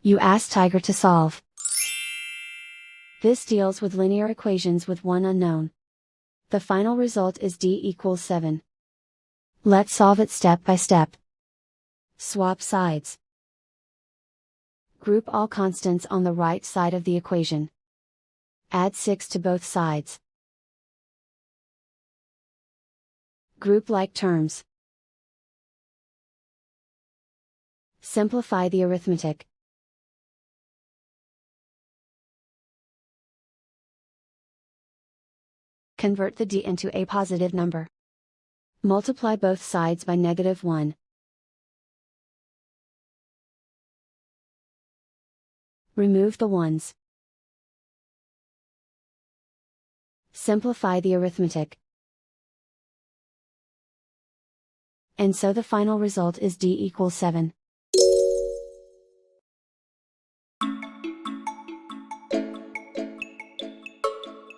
You ask Tiger to solve. This deals with linear equations with one unknown. The final result is d equals 7. Let's solve it step by step. Swap sides. Group all constants on the right side of the equation. Add 6 to both sides. Group like terms. Simplify the arithmetic. Convert the d into a positive number. Multiply both sides by -1. Remove the ones. Simplify the arithmetic. And so the final result is d equals 7.